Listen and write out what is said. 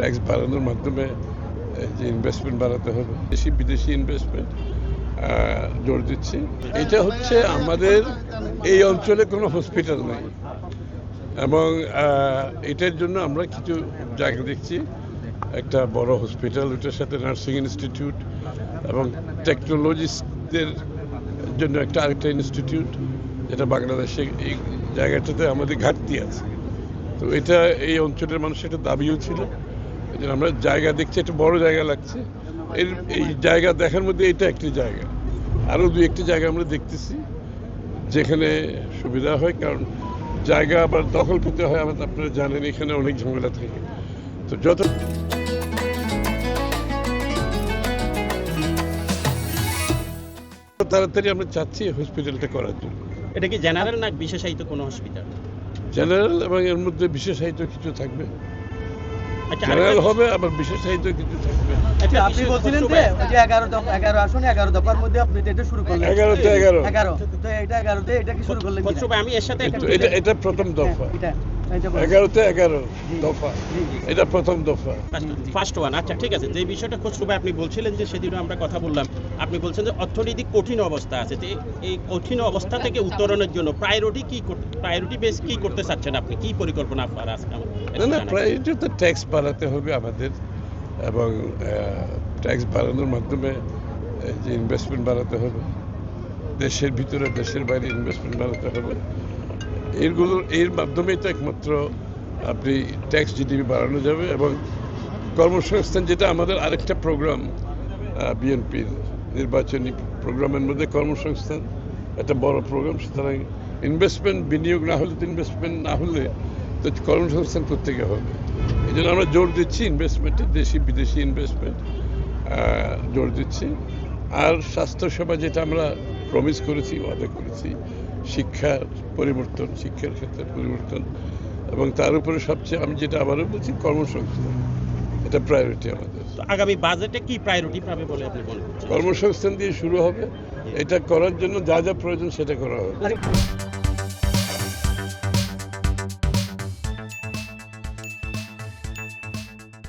Tax বাড়ানোর মাধ্যমে যে ইনভেস্টমেন্ট বাড়াতে হবে, দেশি বিদেশি ইনভেস্টমেন্ট জোর দিচ্ছি। এটা হচ্ছে আমাদের এই অঞ্চলে কোনো হসপিটাল নেই এবং এটার জন্য আমরা কিছু জায়গা দেখছি, একটা বড় হসপিটাল, ওটার সাথে নার্সিং ইনস্টিটিউট এবং টেকনোলজিস্টদের জন্য আরেকটা ইনস্টিটিউট, যেটা বাংলাদেশে এই জায়গাটাতে আমাদের ঘাটতি আছে। তো এটা এই অঞ্চলের মানুষের একটা দাবিও ছিল, এই জন্য আমরা জায়গা দেখছি, একটা বড় জায়গা লাগছে। এই জায়গা দেখার মধ্যে এটা একটি জায়গা, আরও দু একটি জায়গা আমরা দেখতেছি যেখানে সুবিধা হয়, কারণ জায়গা আবার দখল পেতে হয়, আপনারা জানেন এখানে অনেক ঝামেলা থাকে। তো যত তাড়াতাড়ি আমরা চাচ্ছি হসপিটালটা করার জন্য। এটা কি জেনারেল না বিশেষায়িত কোনো হসপিটাল? জেনারেল, এবং এর মধ্যে বিশেষায়িত কিছু থাকবে। জেনারেল হবে, আবার বিশেষায়িত কিছু থাকবে। আপনি বলছিলেন যে 11 আসনে 11 দফার মধ্যে আপনি এটা শুরু করলেন। 11তে 11 তো এটা 11তে এটা কি শুরু করলেন? আমি এর সাথে এটা প্রথম দফা। 11তে 11 দফা, এটা প্রথম দফা, ফার্স্ট ওয়ান। আচ্ছা, ঠিক আছে। যে বিষয়টা খসরু ভাই আপনি বলছিলেন যে সেদিনও আমরা কথা বললাম, আপনি বলছেন যে অর্থনৈতিক কঠিন অবস্থা আছে, যে এই কঠিন অবস্থা থেকে উত্তরণের জন্য প্রায়োরিটি বেস কি করতে চাচ্ছেন আপনি? কি পরিকল্পনা আপনার আজকে? না, প্রায়োরিটি তো ট্যাক্স বাড়াতে হবে আমাদের, এবং ট্যাক্স বাড়ানোর মাধ্যমে যে ইনভেস্টমেন্ট বাড়াতে হবে, দেশের ভিতরে দেশের বাইরে ইনভেস্টমেন্ট বাড়াতে হবে। এর মাধ্যমেই তো একমাত্র আপনি ট্যাক্স জিডিপি বাড়ানো যাবে, এবং কর্মসংস্থান, যেটা আমাদের আরেকটা প্রোগ্রাম, বিএনপির নির্বাচনী প্রোগ্রামের মধ্যে কর্মসংস্থান একটা বড় প্রোগ্রাম। সুতরাং ইনভেস্টমেন্ট, বিনিয়োগ না হলে তো ইনভেস্টমেন্ট না হলে তো কর্মসংস্থান প্রত্যেকে হবে। এই জন্য আমরা জোর দিচ্ছি ইনভেস্টমেন্টে, দেশি বিদেশি ইনভেস্টমেন্ট জোর দিচ্ছি। আর স্বাস্থ্যসেবা, যেটা আমরা প্রমিস করেছি, ওয়াদা করেছি, শিক্ষার পরিবর্তন, শিক্ষার ক্ষেত্রে পরিবর্তন, এবং তার উপরে সবচেয়ে আমি যেটা আবারও বলছি, কর্মসংস্থান, এটা প্রায়োরিটি আমাদের। আগামী বাজেটে কি প্রায়োরিটি পাবে বলে আপনি মনে করছেন? কর্মসংস্থান দিয়ে শুরু হবে, এটা করার জন্য যা যা প্রয়োজন সেটা করা হবে।